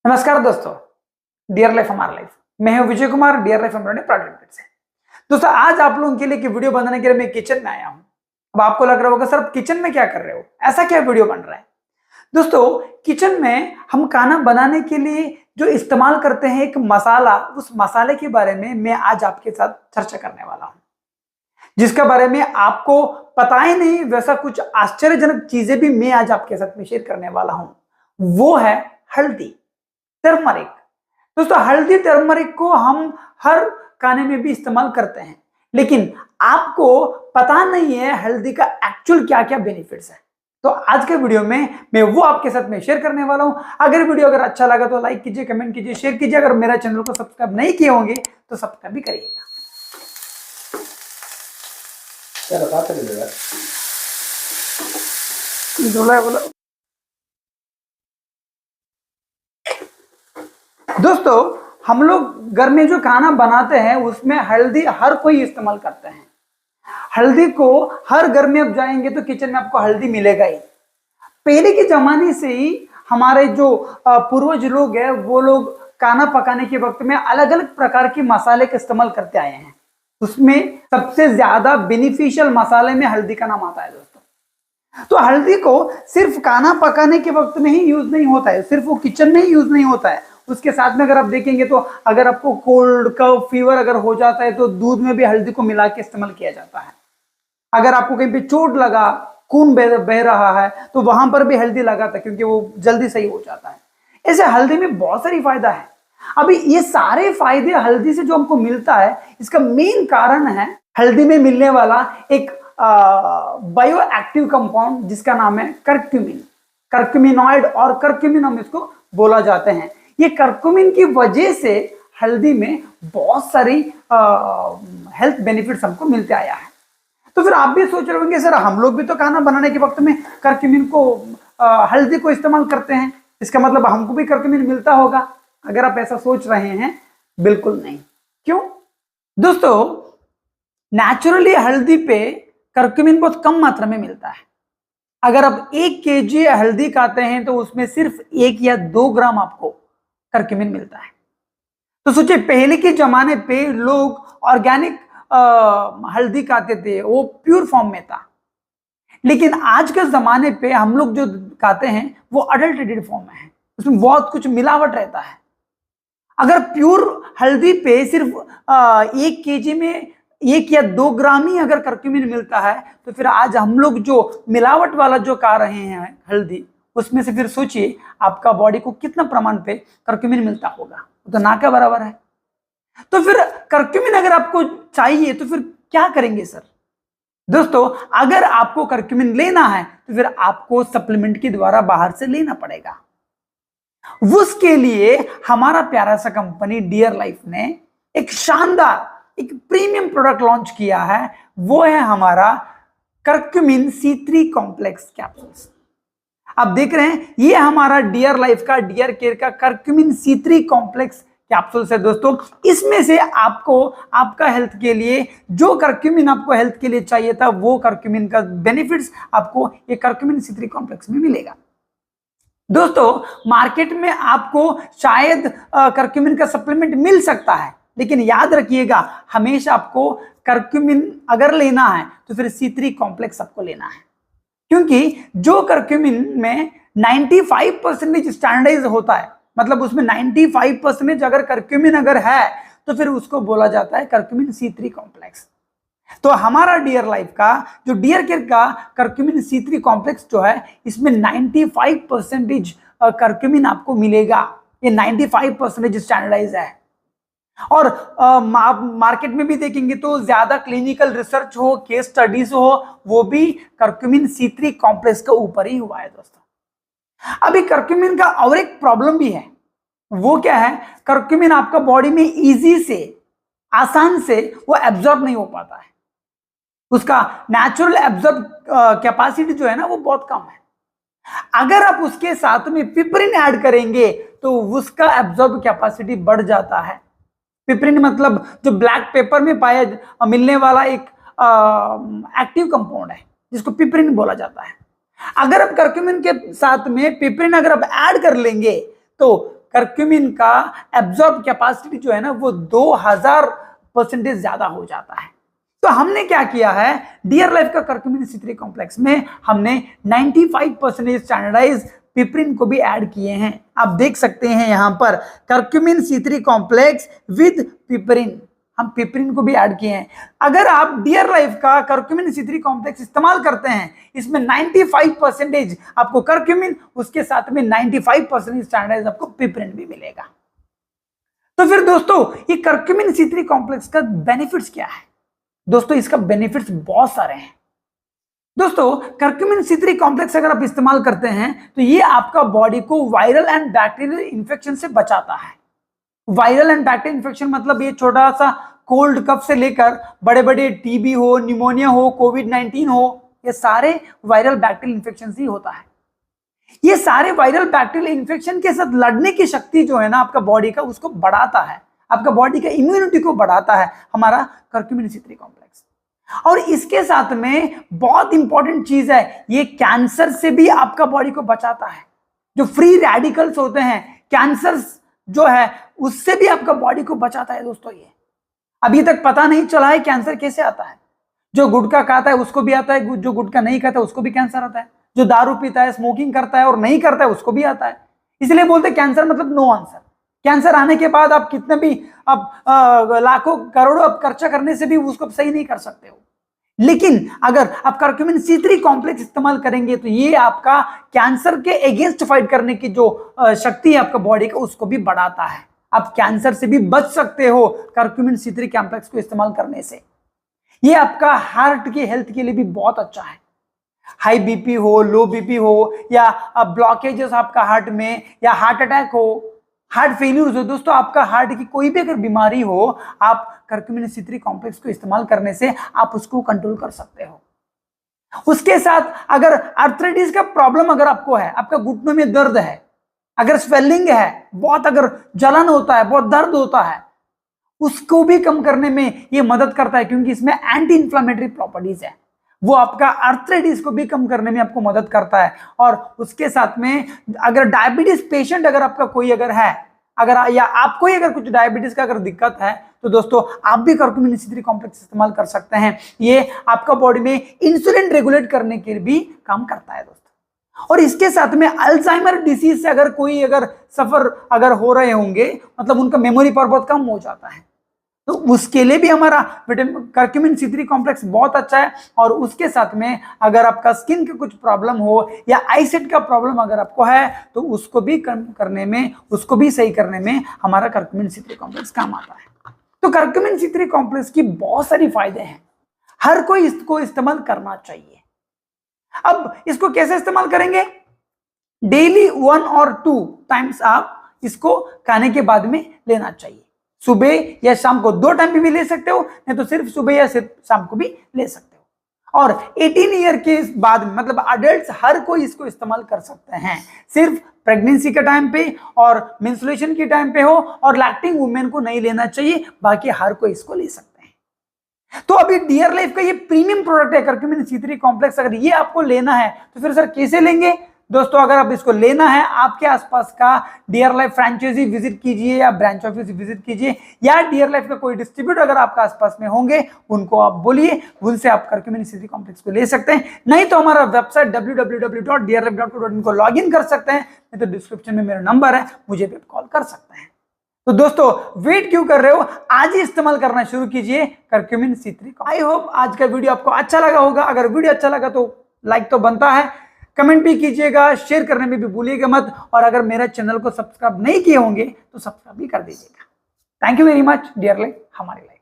नमस्कार दोस्तों, dear life हमारा लाइफ। मैं हूं विजय कुमार, डियर लाइफ हमारे प्रोजेक्ट से। दोस्तों, आज आप लोगों के लिए एक वीडियो बनाने के लिए मैं किचन में आया हूं। अब आपको लग रहा होगा सर आप किचन में क्या कर रहे हो, ऐसा क्या वीडियो बन रहा है। दोस्तों, किचन में हम खाना बनाने के लिए जो इस्तेमाल करते हैं एक मसाला, उस मसाले के बारे में मैं आज आपके साथ चर्चा करने वाला हूं, जिसके बारे में आपको पता ही नहीं वैसा कुछ आश्चर्यजनक चीजें भी मैं आज आपके साथ में शेयर करने वाला हूं। वो है हल्दी, टर्मरिक। दोस्तों, हल्दी टर्मरिक को हम हर खाने में भी इस्तेमाल करते हैं, लेकिन आपको पता नहीं है हल्दी का एक्चुअल क्या क्या बेनिफिट्स है। तो आज के वीडियो में मैं वो आपके साथ में शेयर करने वाला हूं। अगर वीडियो अच्छा लगा तो लाइक कीजिए, कमेंट कीजिए, शेयर कीजिए। अगर मेरा चैनल को सब्सक्राइब नहीं किए होंगे तो सब्सक्राइब भी करिएगा। बोला दोस्तों, हम लोग घर में जो खाना बनाते हैं उसमें हल्दी हर कोई इस्तेमाल करते हैं। हल्दी को हर घर में आप जाएंगे तो किचन में आपको हल्दी मिलेगा ही। पहले के जमाने से ही हमारे जो पूर्वज लोग हैं वो लोग खाना पकाने के वक्त में अलग अलग प्रकार के मसाले का इस्तेमाल करते आए हैं। उसमें सबसे ज्यादा बेनिफिशियल मसाले में हल्दी का नाम आता है दोस्तों। तो हल्दी को सिर्फ खाना पकाने के वक्त में ही यूज नहीं होता है, सिर्फ वो किचन में ही यूज नहीं होता है। उसके साथ में अगर आप देखेंगे तो अगर आपको कोल्ड कफ फीवर अगर हो जाता है तो दूध में भी हल्दी को मिला के इस्तेमाल किया जाता है। अगर आपको कहीं पे चोट लगा, खून बह रहा है तो वहां पर भी हल्दी लगाता है, क्योंकि वो जल्दी सही हो जाता है। ऐसे हल्दी में बहुत सारी फायदा है। अभी ये सारे फायदे हल्दी से जो हमको मिलता है, इसका मेन कारण है हल्दी में मिलने वाला एक बायो एक्टिव कंपाउंड जिसका नाम है करक्यूमिन, करक्यूमिनॉइड और करक्यूमिन हम इसको बोला जाते हैं। ये करक्यूमिन की वजह से हल्दी में बहुत सारी हेल्थ बेनिफिट्स हमको मिलते आया है। तो फिर आप भी सोच रहे होंगे सर हम लोग भी तो खाना बनाने के वक्त में करक्यूमिन को हल्दी को इस्तेमाल करते हैं, इसका मतलब हमको भी करक्यूमिन मिलता होगा। अगर आप ऐसा सोच रहे हैं, बिल्कुल नहीं। क्यों दोस्तों? नेचुरली हल्दी पे करक्यूमिन बहुत कम मात्रा में मिलता है। अगर आप 1 केजी हल्दी खाते हैं तो उसमें सिर्फ 1 या 2 ग्राम आपको करक्यूमिन मिलता है। तो सोचिए, पहले के जमाने पे लोग ऑर्गेनिक हल्दी खाते थे, वो प्योर फॉर्म में था। लेकिन आज के जमाने पे हम लोग जो खाते हैं वो अडल्टेटेड फॉर्म में है, उसमें बहुत कुछ मिलावट रहता है। अगर प्योर हल्दी पे सिर्फ 1 केजी में 1 या 2 ग्राम ही अगर करक्यूमिन मिलता है, तो फिर आज हम लोग जो मिलावट वाला जो खा रहे हैं हल्दी, उसमें से फिर सोचिए आपका बॉडी को कितना प्रमाण पे करक्यूमिन मिलता होगा, तो ना के बराबर है। तो फिर करक्यूमिन अगर आपको चाहिए तो फिर क्या करेंगे सर? दोस्तों, अगर आपको करक्यूमिन लेना है तो फिर आपको सप्लीमेंट के द्वारा बाहर से लेना पड़ेगा। उसके लिए हमारा प्यारा सा कंपनी डियर लाइफ ने एक शानदार एक प्रीमियम प्रोडक्ट लॉन्च किया है। वो है हमारा करक्यूमिन C3 कॉम्प्लेक्स कैप्सूल्स। आप देख रहे हैं ये हमारा डियर लाइफ का, डियर केयर का करक्यूमिन C3 कॉम्प्लेक्स कैप्सूल्स है दोस्तों। इसमें से आपको आपका हेल्थ के लिए जो करक्यूमिन आपको हेल्थ के लिए चाहिए था, वो करक्यूमिन का बेनिफिट्स आपको ये करक्यूमिन C3 कॉम्प्लेक्स में मिलेगा। दोस्तों, मार्केट में आपको शायद करक्यूमिन का सप्लीमेंट मिल सकता है, लेकिन याद रखिएगा हमेशा आपको करक्यूमिन अगर लेना है तो फिर C3 कॉम्प्लेक्स आपको लेना है, क्योंकि जो करक्यूमिन में 95% स्टैंडर्डाइज होता है, मतलब उसमें 95% अगर करक्यूमिन अगर है तो फिर उसको बोला जाता है करक्यूमिन C3 कॉम्प्लेक्स। तो हमारा डियर लाइफ का जो डियर केयर का करक्यूमिन C3 कॉम्प्लेक्स जो है, इसमें 95% करक्यूमिन आपको मिलेगा। ये 95% स्टैंडर्डाइज है। और मार्केट में भी देखेंगे तो ज्यादा क्लिनिकल रिसर्च हो, केस स्टडीज हो, वो भी करक्यूमिन C3 कॉम्प्लेक्स के ऊपर ही हुआ है दोस्तों। अभी करक्यूमिन का और एक प्रॉब्लम भी है। वो क्या है? करक्यूमिन आपका बॉडी में इजी से, आसान से वो एब्जॉर्ब नहीं हो पाता है। उसका नेचुरल एब्जॉर्ब कैपेसिटी जो है ना, वो बहुत कम है। अगर आप उसके साथ में पिपरिन ऐड करेंगे तो उसका एब्जॉर्ब कैपेसिटी बढ़ जाता है। पिपरिन मतलब जो ब्लैक पेपर में पाया मिलने वाला एक एक्टिव कंपाउंड है, जिसको पिपरिन बोला जाता है। अगर आप करक्यूमिन के साथ में पिपरिन अगर आप ऐड कर लेंगे तो कर्क्यूमिन का एब्जॉर्ब कैपेसिटी जो है ना वो 2000% ज्यादा हो जाता है। तो हमने क्या किया है, डियर लाइफ का कर्क्यूमिन C3 कॉम्प्लेक्स में हमने 95% स्टैंडर्डाइज पिपरिन को भी ऐड किए हैं। आप देख सकते हैं यहां पर कर्क्यूमिन C3 कॉम्प्लेक्स विद पिपरिन, हम पिपरिन को भी ऐड किए हैं। अगर आप डियर लाइफ का कर्क्यूमिन C3 कॉम्प्लेक्स इस्तेमाल करते हैं, इसमें 95% आपको कर्क्यूमिन, उसके साथ में 95% स्टैंडर्डाइज आपको पिपरिन भी मिलेगा। तो फिर दोस्तों ये कर्क्यूमिन C3 कॉम्प्लेक्स का बेनिफिट्स क्या है? दोस्तों इसका बेनिफिट्स बहुत सारे हैं। दोस्तों कर्क्यूमिन C3 कॉम्प्लेक्स अगर आप इस्तेमाल करते हैं तो ये आपका बॉडी को वायरल एंड बैक्टीरियल इन्फेक्शन से बचाता है। वायरल एंड बैक्टीरियल इन्फेक्शन मतलब ये छोटा सा कोल्ड कफ से लेकर बड़े बड़े टीबी हो, निमोनिया हो, कोविड-19 हो, ये सारे वायरल बैक्टीरियल इन्फेक्शन ही होता है। ये सारे वायरल बैक्टीरियल इन्फेक्शन के साथ लड़ने की शक्ति जो है ना आपका बॉडी का, उसको बढ़ाता है, आपका बॉडी का इम्यूनिटी को बढ़ाता है हमारा कर्क्यूमिन C3 कॉम्प्लेक्स। और इसके साथ में बहुत इंपॉर्टेंट चीज है, ये कैंसर से भी आपका बॉडी को बचाता है। जो फ्री रेडिकल्स होते हैं, कैंसर जो है उससे भी आपका बॉडी को बचाता है। दोस्तों ये अभी तक पता नहीं चला है कैंसर कैसे आता है। जो गुटखा खाता है उसको भी आता है, जो गुटखा नहीं खाता है उसको भी कैंसर आता है, जो दारू पीता है, स्मोकिंग करता है और नहीं करता है उसको भी आता है। इसलिए बोलते हैं कैंसर मतलब नो आंसर। कैंसर आने के बाद आप कितने भी आप लाखों करोड़ों आप खर्चा करने से भी उसको सही नहीं कर सकते हो। लेकिन अगर आप कर्क्यूमिन C3 कॉम्प्लेक्स इस्तेमाल करेंगे तो ये आपका कैंसर के अगेंस्ट फाइट करने की जो शक्ति है आपका बॉडी का, उसको भी बढ़ाता है। आप कैंसर से भी बच सकते हो कर्क्यूमिन C3 कॉम्प्लेक्स को इस्तेमाल करने से। ये आपका हार्ट की हेल्थ के लिए भी बहुत अच्छा है। हाई बीपी हो, लो बीपी हो, या ब्लॉकेजेस आपका हार्ट में, या हार्ट अटैक हो, हार्ट फेल्यूर हो, दोस्तों आपका हार्ट की कोई भी अगर बीमारी हो, आप कर्क्यूमिन C3 कॉम्प्लेक्स को इस्तेमाल करने से आप उसको कंट्रोल कर सकते हो। उसके साथ अगर आर्थराइटिस का प्रॉब्लम अगर आपको है, आपका घुटनों में दर्द है, अगर स्वेलिंग है, बहुत अगर जलन होता है, बहुत दर्द होता है, उसको भी कम करने में ये मदद करता है, क्योंकि इसमें एंटी इंफ्लेमेटरी प्रॉपर्टीज है। वो आपका आर्थराइटिस को भी कम करने में आपको मदद करता है। और उसके साथ में अगर डायबिटीज पेशेंट अगर आपका कोई अगर है, अगर या आपको ही अगर कुछ डायबिटीज का अगर दिक्कत है, तो दोस्तों आप भी कर्क्यूमिन C3 कॉम्प्लेक्स इस्तेमाल कर सकते हैं। ये आपका बॉडी में इंसुलिन रेगुलेट करने के लिए भी काम करता है दोस्तों। और इसके साथ में अल्जाइमर डिसीज से अगर कोई अगर सफर अगर हो रहे होंगे, मतलब उनका मेमोरी पावर बहुत कम हो जाता है, तो उसके लिए भी हमारा कर्क्यूमिन C3 कॉम्प्लेक्स बहुत अच्छा है। और उसके साथ में अगर आपका स्किन का कुछ प्रॉब्लम हो या आईसाइट का प्रॉब्लम अगर आपको है, तो उसको भी कम करने में, उसको भी सही करने में हमारा कर्क्यूमिन C3 कॉम्प्लेक्स काम आता है। तो कर्क्यूमिन C3 कॉम्प्लेक्स की बहुत सारी फायदे हैं, हर कोई इसको इस्तेमाल करना चाहिए। अब इसको कैसे इस्तेमाल करेंगे? डेली 1 और 2 टाइम्स आप इसको खाने के बाद में लेना चाहिए। सुबह या शाम को 2 टाइम भी ले सकते हो, नहीं तो सिर्फ सुबह या सिर्फ शाम को भी ले सकते हो। और 18 ईयर के बाद मतलब अडल्ट हर कोई इसको इस्तेमाल कर सकते हैं। सिर्फ प्रेगनेंसी के टाइम पे और मेंस्ट्रुएशन के टाइम पे हो और लैक्टिंग वुमेन को नहीं लेना चाहिए, बाकी हर कोई इसको ले सकते हैं। तो अभी डियर लाइफ का ये प्रीमियम प्रोडक्ट है कर्क्यूमिन C3 कॉम्प्लेक्स। अगर ये आपको लेना है तो फिर सर कैसे लेंगे? दोस्तों अगर आप इसको लेना है, आपके आसपास का डियर लाइफ फ्रेंचाइजी विजिट कीजिए या ब्रांच ऑफिस विजिट कीजिए, या डियर लाइफ का कोई डिस्ट्रीब्यूटर अगर आपके आसपास में होंगे उनको आप बोलिए, उनसे आप कर्क्यूमिन C3 कॉम्प्लेक्स को ले सकते हैं। नहीं तो हमारा वेबसाइट www.dearlife.co.in को लॉग इन कर सकते हैं, नहीं तो डिस्क्रिप्शन में मेरा नंबर है, मुझे भी कॉल कर सकते हैं। तो दोस्तों वेट क्यों कर रहे हो, आज ही इस्तेमाल करना शुरू कीजिए कर्क्यूमिन C3। आई होप आज का वीडियो आपको अच्छा लगा होगा। अगर वीडियो अच्छा लगा तो लाइक तो बनता है, कमेंट भी कीजिएगा, शेयर करने में भी भूलिएगा मत। और अगर मेरा चैनल को सब्सक्राइब नहीं किए होंगे तो सब्सक्राइब भी कर दीजिएगा। Thank you very much dear life, हमारी लाइफ।